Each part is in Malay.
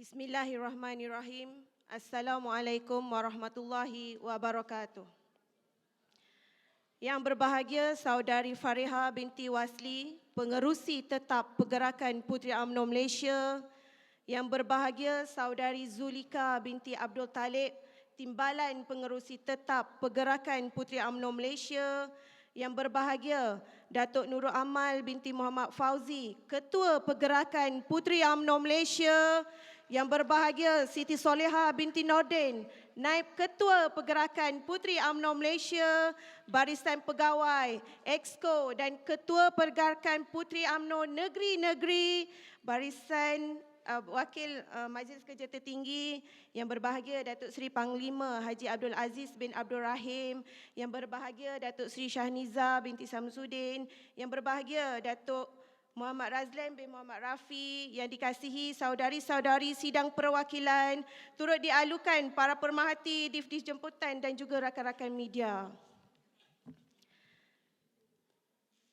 Bismillahirrahmanirrahim. Assalamualaikum warahmatullahi wabarakatuh. Yang berbahagia Saudari Fariha binti Wasli, Pengerusi Tetap Pergerakan Puteri UMNO Malaysia. Yang berbahagia Saudari Zulika binti Abdul Talib, Timbalan Pengerusi Tetap Pergerakan Puteri UMNO Malaysia. Yang berbahagia Datuk Nurul Amal binti Muhammad Fauzi, Ketua Pergerakan Puteri UMNO Malaysia. Yang berbahagia Siti Soleha binti Nordin, Naib Ketua Pergerakan Puteri UMNO Malaysia, Barisan Pegawai, Exco dan Ketua Pergerakan Puteri UMNO Negeri-Negeri, Barisan Wakil Majlis Kerja Tertinggi. Yang berbahagia Datuk Seri Panglima Haji Abdul Aziz bin Abdul Rahim. Yang berbahagia Datuk Seri Shahniza binti Samsudin. Yang berbahagia Datuk Muhammad Razlan bin Muhammad Rafi. Yang dikasihi saudari-saudari sidang perwakilan, turut dialukan para pemerhati dif-dif jemputan dan juga rakan-rakan media.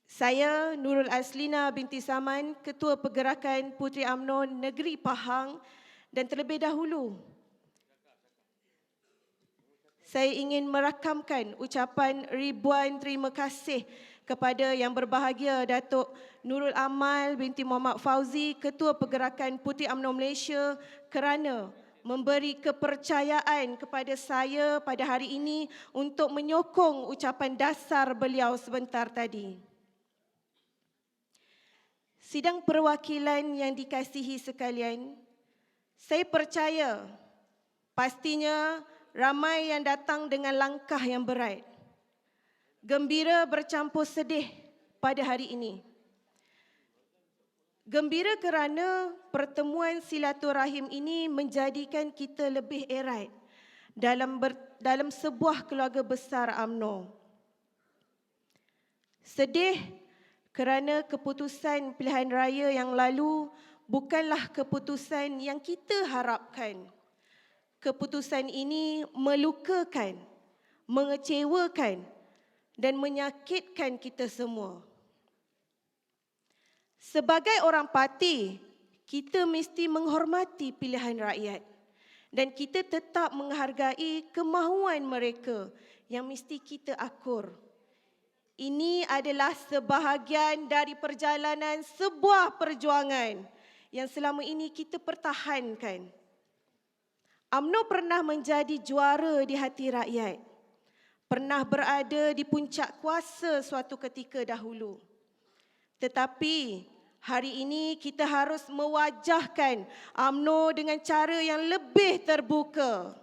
Saya Nurul Aslina binti Saman, Ketua Pergerakan Puteri UMNO Negeri Pahang, dan terlebih dahulu saya ingin merakamkan ucapan ribuan terima kasih kepada yang berbahagia Datuk Nurul Amal binti Muhammad Fauzi, Ketua Pergerakan Puteri UMNO Malaysia, kerana memberi kepercayaan kepada saya pada hari ini untuk menyokong ucapan dasar beliau sebentar tadi. Sidang perwakilan yang dikasihi sekalian, saya percaya pastinya ramai yang datang dengan langkah yang berat. Gembira bercampur sedih pada hari ini. Gembira kerana pertemuan silaturahim ini menjadikan kita lebih erat dalam sebuah keluarga besar UMNO. Sedih kerana keputusan pilihan raya yang lalu bukanlah keputusan yang kita harapkan. Keputusan ini melukakan, mengecewakan dan menyakitkan kita semua. Sebagai orang parti, kita mesti menghormati pilihan rakyat dan kita tetap menghargai kemahuan mereka yang mesti kita akur. Ini adalah sebahagian dari perjalanan sebuah perjuangan yang selama ini kita pertahankan. UMNO pernah menjadi juara di hati rakyat. Pernah berada di puncak kuasa suatu ketika dahulu. Tetapi hari ini kita harus mewajahkan UMNO dengan cara yang lebih terbuka.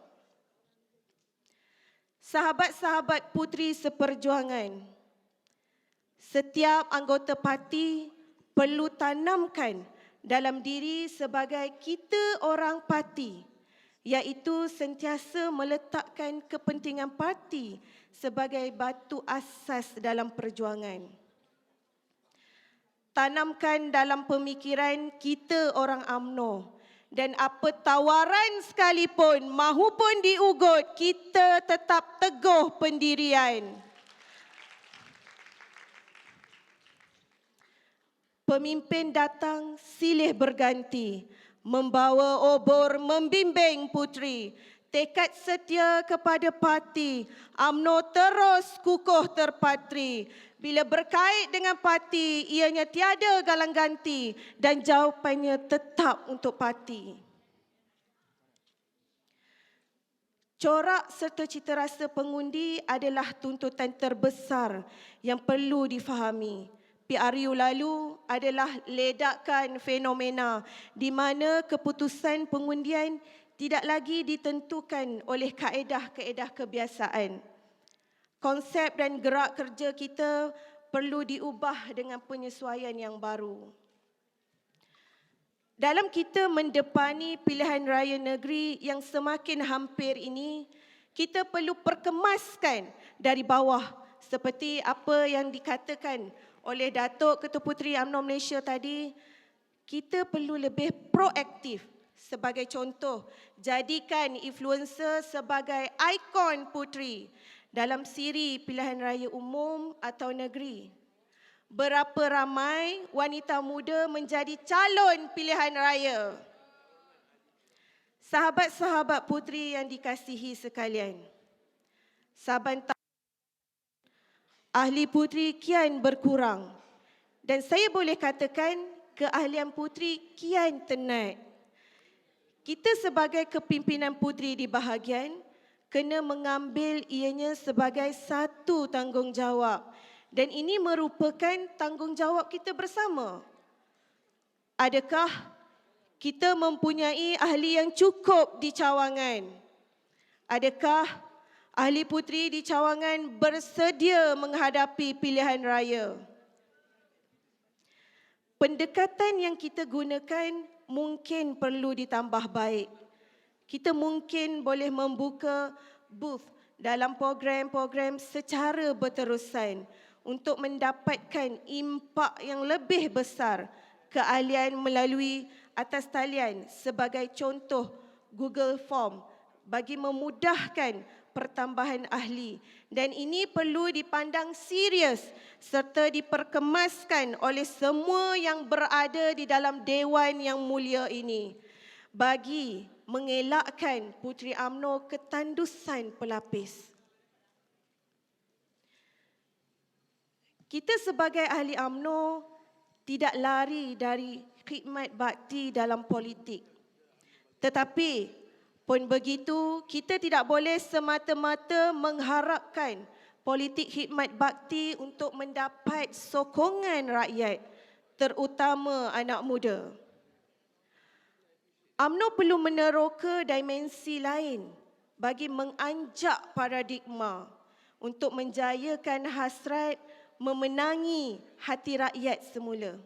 Sahabat-sahabat puteri seperjuangan, setiap anggota parti perlu tanamkan dalam diri sebagai kita orang parti, iaitu sentiasa meletakkan kepentingan parti sebagai batu asas dalam perjuangan. Tanamkan dalam pemikiran kita orang UMNO, dan apa tawaran sekalipun mahupun diugut, kita tetap teguh pendirian. Pemimpin datang silih berganti, membawa obor membimbing puteri. Tekad setia kepada parti, UMNO terus kukuh terpatri. Bila berkait dengan parti, ianya tiada galang ganti dan jawapannya tetap untuk parti. Corak serta citarasa pengundi adalah tuntutan terbesar yang perlu difahami. PRU lalu adalah ledakan fenomena di mana keputusan pengundian tidak lagi ditentukan oleh kaedah-kaedah kebiasaan. Konsep dan gerak kerja kita perlu diubah dengan penyesuaian yang baru. Dalam kita mendepani pilihan raya negeri yang semakin hampir ini, kita perlu perkemaskan dari bawah seperti apa yang dikatakan oleh Datuk Ketua Puteri UMNO Malaysia tadi. Kita perlu lebih proaktif. Sebagai contoh, jadikan influencer sebagai ikon puteri dalam siri pilihan raya umum atau negeri. Berapa ramai wanita muda menjadi calon pilihan raya? Sahabat-sahabat puteri yang dikasihi sekalian, saban tahun ahli puteri kian berkurang dan saya boleh katakan keahlian puteri kian ternaik. Kita sebagai kepimpinan puteri di bahagian kena mengambil ianya sebagai satu tanggungjawab dan ini merupakan tanggungjawab kita bersama. Adakah kita mempunyai ahli yang cukup di cawangan? Adakah ahli puteri di cawangan bersedia menghadapi pilihan raya? Pendekatan yang kita gunakan mungkin perlu ditambah baik. Kita mungkin boleh membuka booth dalam program-program secara berterusan untuk mendapatkan impak yang lebih besar keahlian melalui atas talian sebagai contoh Google Form bagi memudahkan pertambahan ahli dan ini perlu dipandang serius serta diperkemaskan oleh semua yang berada di dalam dewan yang mulia ini bagi mengelakkan Puteri UMNO ketandusan pelapis. Kita sebagai ahli UMNO tidak lari dari khidmat bakti dalam politik. Tetapi pun begitu, kita tidak boleh semata-mata mengharapkan politik khidmat bakti untuk mendapat sokongan rakyat, terutama anak muda. UMNO perlu meneroka dimensi lain bagi menganjak paradigma untuk menjayakan hasrat memenangi hati rakyat semula.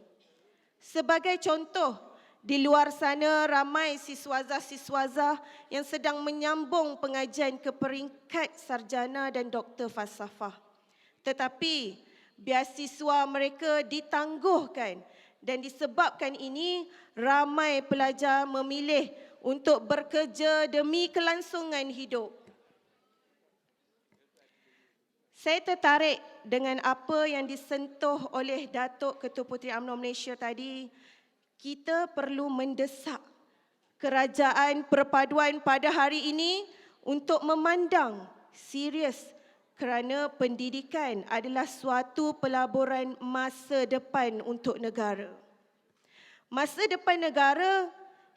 Sebagai contoh, di luar sana ramai siswaza-siswaza yang sedang menyambung pengajian ke peringkat sarjana dan doktor falsafah. Tetapi beasiswa mereka ditangguhkan dan disebabkan ini ramai pelajar memilih untuk bekerja demi kelangsungan hidup. Saya tertarik dengan apa yang disentuh oleh Datuk Ketua Puteri UMNO Malaysia tadi. Kita perlu mendesak kerajaan perpaduan pada hari ini untuk memandang serius kerana pendidikan adalah suatu pelaburan masa depan untuk negara. Masa depan negara,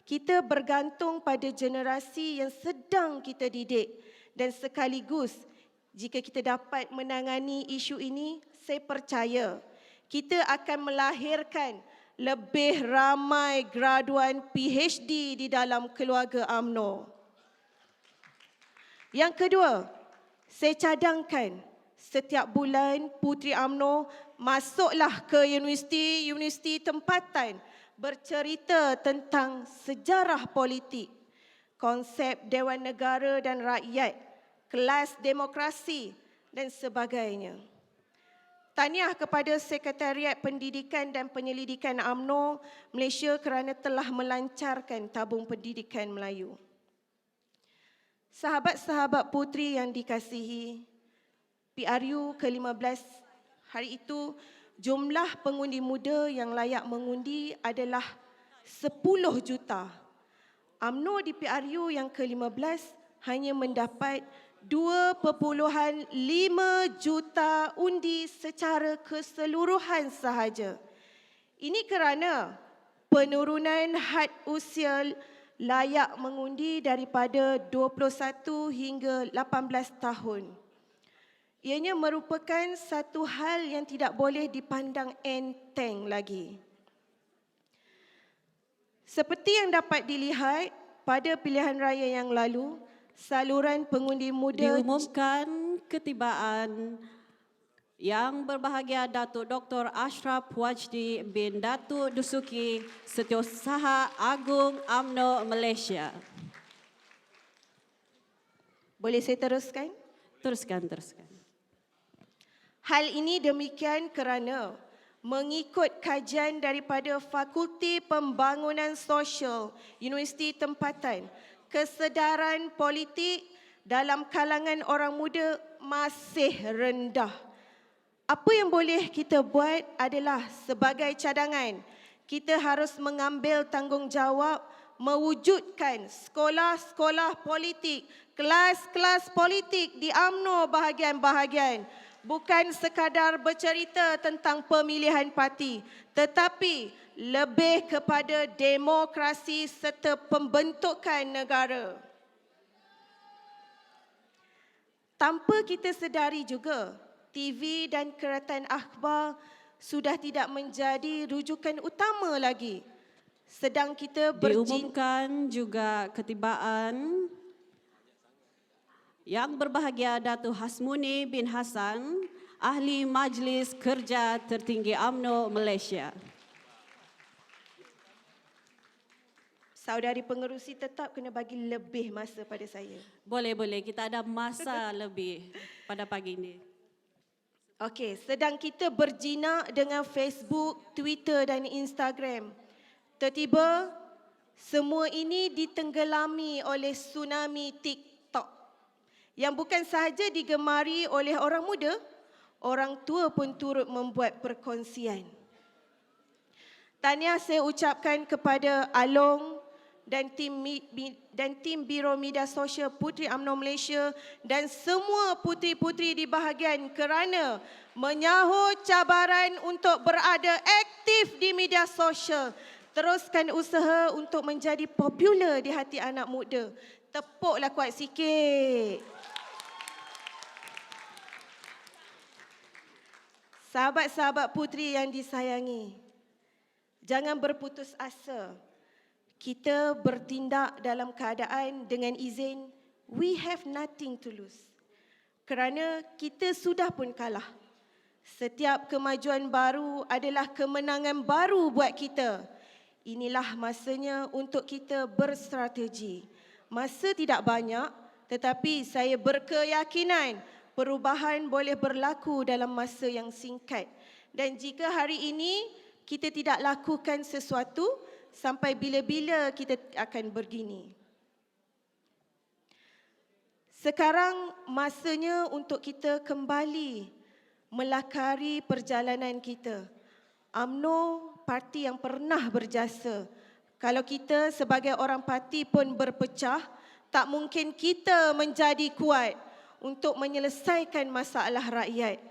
kita bergantung pada generasi yang sedang kita didik dan sekaligus jika kita dapat menangani isu ini, saya percaya kita akan melahirkan lebih ramai graduan PhD di dalam keluarga UMNO. Yang kedua, saya cadangkan setiap bulan Puteri UMNO masuklah ke universiti tempatan bercerita tentang sejarah politik, konsep Dewan Negara dan Rakyat, kelas demokrasi dan sebagainya. Tahniah kepada Sekretariat Pendidikan dan Penyelidikan UMNO Malaysia kerana telah melancarkan tabung pendidikan Melayu. Sahabat-sahabat puteri yang dikasihi, PRU ke-15 hari itu jumlah pengundi muda yang layak mengundi adalah 10 juta. UMNO di PRU yang ke-15 hanya mendapat 2.5 juta undi secara keseluruhan sahaja. Ini kerana penurunan had usia layak mengundi daripada 21 hingga 18 tahun. Ianya merupakan satu hal yang tidak boleh dipandang enteng lagi. Seperti yang dapat dilihat pada pilihan raya yang lalu, saluran pengundi muda diumumkan ketibaan yang berbahagia Datuk Dr. Ashraf Wajdi bin Datuk Dusuki Setiausaha Agung UMNO Malaysia. Boleh saya teruskan? Teruskan. Hal ini demikian kerana mengikut kajian daripada Fakulti Pembangunan Sosial Universiti Tempatan, kesedaran politik dalam kalangan orang muda masih rendah. Apa yang boleh kita buat adalah sebagai cadangan, kita harus mengambil tanggungjawab mewujudkan sekolah-sekolah politik, kelas-kelas politik di UMNO bahagian-bahagian. Bukan sekadar bercerita tentang pemilihan parti, tetapi lebih kepada demokrasi serta pembentukan negara. Tanpa kita sedari juga, TV dan keratan akhbar sudah tidak menjadi rujukan utama lagi. Sedang kita Diumumkan juga ketibaan Yang Berbahagia Datuk Hasmuni bin Hassan, Ahli Majlis Kerja Tertinggi UMNO Malaysia. Saudari pengerusi tetap kena bagi lebih masa pada saya. Boleh, kita ada masa lebih pada pagi ini. Okey, sedang kita berjinak dengan Facebook, Twitter dan Instagram. Tiba-tiba, semua ini ditenggelami oleh tsunami TikTok yang bukan sahaja digemari oleh orang muda, orang tua pun turut membuat perkongsian. Tahniah saya ucapkan kepada Along dan tim Biro Media Sosial Puteri UMNO Malaysia dan semua puteri-puteri di bahagian kerana menyahut cabaran untuk berada aktif di media sosial. Teruskan usaha untuk menjadi popular di hati anak muda. Tepuklah kuat sikit. Sahabat-sahabat puteri yang disayangi, jangan berputus asa. Kita bertindak dalam keadaan dengan izin we have nothing to lose. Kerana kita sudah pun kalah. Setiap kemajuan baru adalah kemenangan baru buat kita. Inilah masanya untuk kita berstrategi. Masa tidak banyak, tetapi saya berkeyakinan perubahan boleh berlaku dalam masa yang singkat. Dan jika hari ini kita tidak lakukan sesuatu, sampai bila-bila kita akan begini. Sekarang masanya untuk kita kembali melakari perjalanan kita. UMNO parti yang pernah berjasa. Kalau kita sebagai orang parti pun berpecah, tak mungkin kita menjadi kuat untuk menyelesaikan masalah rakyat.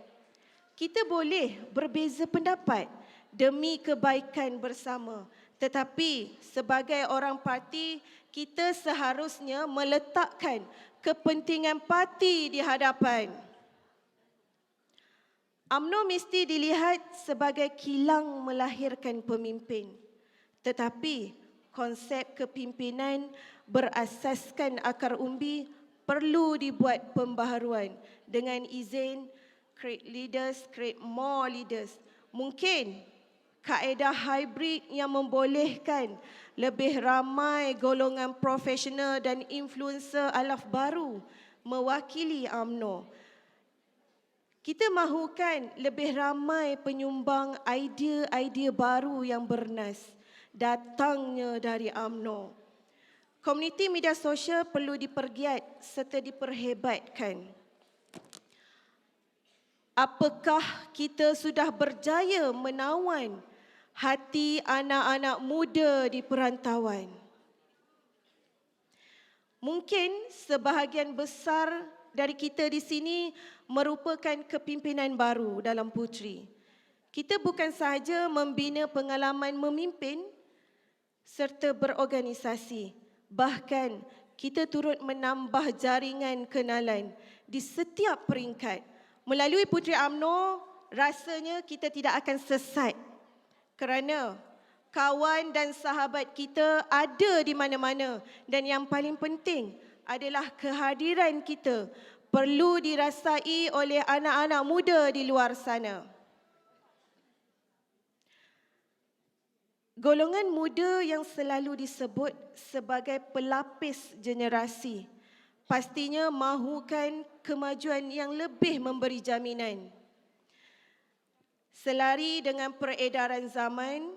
Kita boleh berbeza pendapat demi kebaikan bersama. Tetapi sebagai orang parti, kita seharusnya meletakkan kepentingan parti di hadapan. UMNO mesti dilihat sebagai kilang melahirkan pemimpin. Tetapi konsep kepimpinan berasaskan akar umbi perlu dibuat pembaharuan. Dengan izin, create leaders, create more leaders. Mungkin kaedah hybrid yang membolehkan lebih ramai golongan profesional dan influencer alaf baru mewakili UMNO. Kita mahukan lebih ramai penyumbang idea-idea baru yang bernas datangnya dari UMNO. Komuniti media sosial perlu dipergiat serta diperhebatkan. Apakah kita sudah berjaya menawan hati anak-anak muda di perantauan? Mungkin sebahagian besar dari kita di sini merupakan kepimpinan baru dalam Puteri. Kita bukan sahaja membina pengalaman memimpin serta berorganisasi, bahkan kita turut menambah jaringan kenalan di setiap peringkat. Melalui Puteri UMNO, rasanya kita tidak akan sesat kerana kawan dan sahabat kita ada di mana-mana dan yang paling penting adalah kehadiran kita perlu dirasai oleh anak-anak muda di luar sana. Golongan muda yang selalu disebut sebagai pelapis generasi pastinya mahukan kemajuan yang lebih memberi jaminan. Selari dengan peredaran zaman,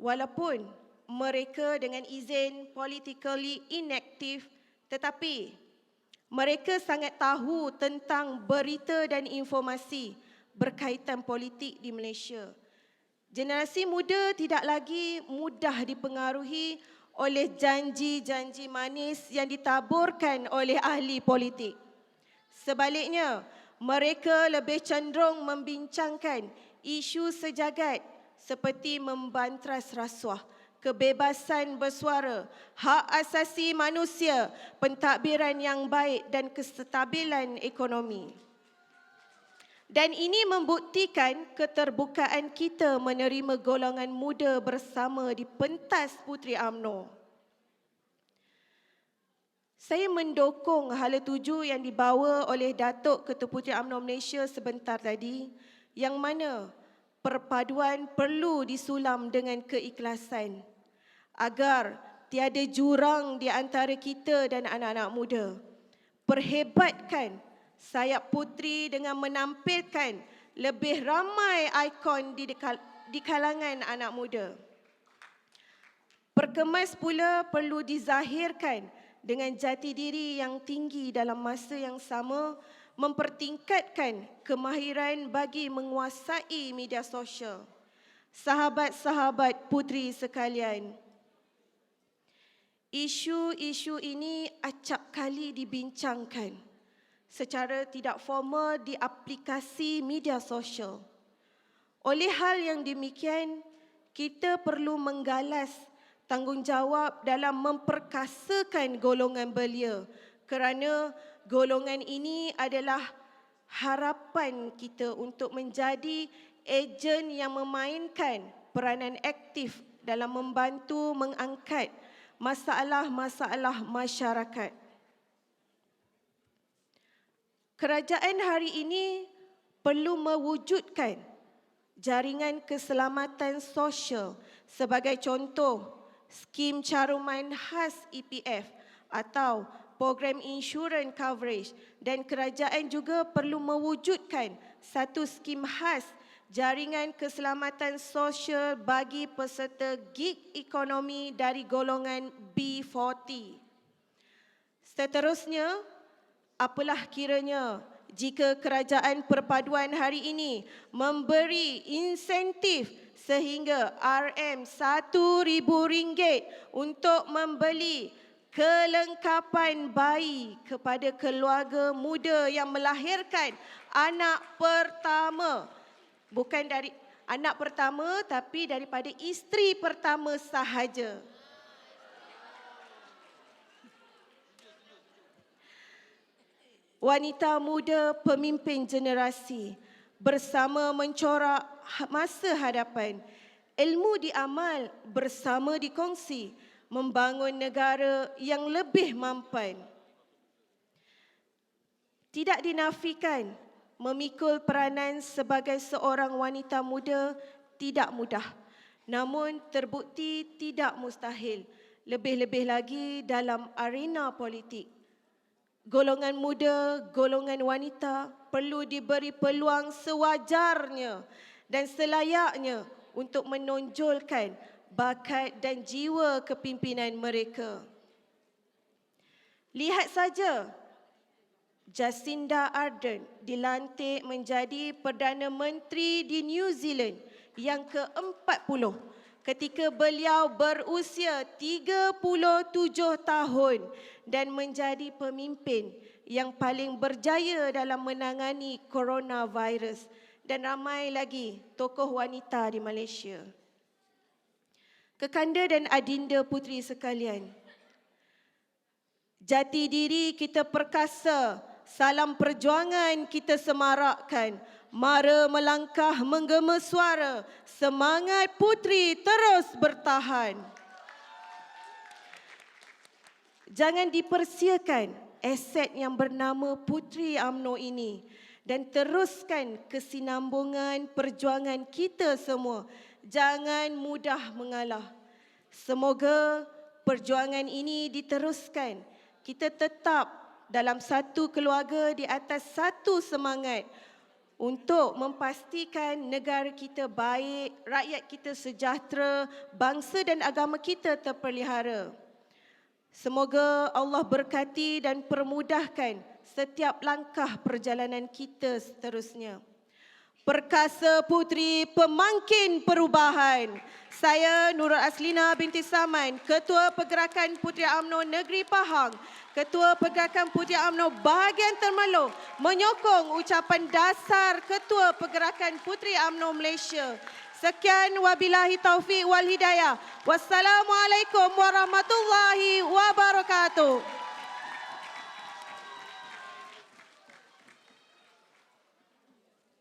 walaupun mereka dengan izin politically inactive, tetapi mereka sangat tahu tentang berita dan informasi berkaitan politik di Malaysia. Generasi muda tidak lagi mudah dipengaruhi oleh janji-janji manis yang ditaburkan oleh ahli politik. Sebaliknya, mereka lebih cenderung membincangkan isu sejagat seperti membantras rasuah, kebebasan bersuara, hak asasi manusia, pentadbiran yang baik dan kestabilan ekonomi. Dan ini membuktikan keterbukaan kita menerima golongan muda bersama di pentas Puteri UMNO. Saya mendukung hala tuju yang dibawa oleh Datuk Ketua Puteri UMNO Malaysia sebentar tadi, yang mana perpaduan perlu disulam dengan keikhlasan agar tiada jurang di antara kita dan anak-anak muda. Perhebatkan sayap puteri dengan menampilkan lebih ramai ikon di kalangan anak muda. Perkemas pula perlu dizahirkan dengan jati diri yang tinggi dalam masa yang sama, mempertingkatkan kemahiran bagi menguasai media sosial. Sahabat-sahabat puteri sekalian, isu-isu ini acap kali dibincangkan secara tidak formal di aplikasi media sosial. Oleh hal yang demikian, kita perlu menggalas tanggungjawab dalam memperkasakan golongan belia, kerana golongan ini adalah harapan kita untuk menjadi ejen yang memainkan peranan aktif dalam membantu mengangkat masalah-masalah masyarakat. Kerajaan hari ini perlu mewujudkan jaringan keselamatan sosial sebagai contoh skim caruman khas EPF atau program insurans coverage, dan kerajaan juga perlu mewujudkan satu skim khas jaringan keselamatan sosial bagi peserta gig ekonomi dari golongan B40. Seterusnya, apalah kiranya jika kerajaan perpaduan hari ini memberi insentif sehingga RM1,000 untuk membeli kelengkapan bayi kepada keluarga muda yang melahirkan anak pertama. Bukan dari anak pertama, tapi daripada isteri pertama sahaja. Wanita muda pemimpin generasi bersama mencorak masa hadapan. Ilmu diamal, bersama dikongsi, membangun negara yang lebih mampan. Tidak dinafikan, memikul peranan sebagai seorang wanita muda tidak mudah, namun terbukti tidak mustahil, lebih-lebih lagi dalam arena politik. Golongan muda, golongan wanita perlu diberi peluang sewajarnya dan selayaknya untuk menonjolkan bakat dan jiwa kepimpinan mereka. Lihat saja, Jacinda Ardern dilantik menjadi Perdana Menteri di New Zealand yang ke-40 ketika beliau berusia 37 tahun dan menjadi pemimpin yang paling berjaya dalam menangani coronavirus, dan ramai lagi tokoh wanita di Malaysia. Kekanda dan adinda puteri sekalian, jati diri kita perkasa, salam perjuangan kita semarakkan, mara melangkah menggema suara, semangat puteri terus bertahan. Jangan dipersiakan aset yang bernama Puteri UMNO ini dan teruskan kesinambungan perjuangan kita semua. Jangan mudah mengalah. Semoga perjuangan ini diteruskan. Kita tetap dalam satu keluarga di atas satu semangat untuk memastikan negara kita baik, rakyat kita sejahtera, bangsa dan agama kita terpelihara. Semoga Allah berkati dan permudahkan setiap langkah perjalanan kita seterusnya. Perkasa Puteri Pemangkin Perubahan. Saya Nurul Aslina binti Saman, Ketua Pergerakan Puteri UMNO Negeri Pahang, Ketua Pergerakan Puteri UMNO Bahagian Temerloh, menyokong ucapan dasar Ketua Pergerakan Puteri UMNO Malaysia. Sekian, wabillahi taufiq wal hidayah. Wassalamualaikum warahmatullahi wabarakatuh.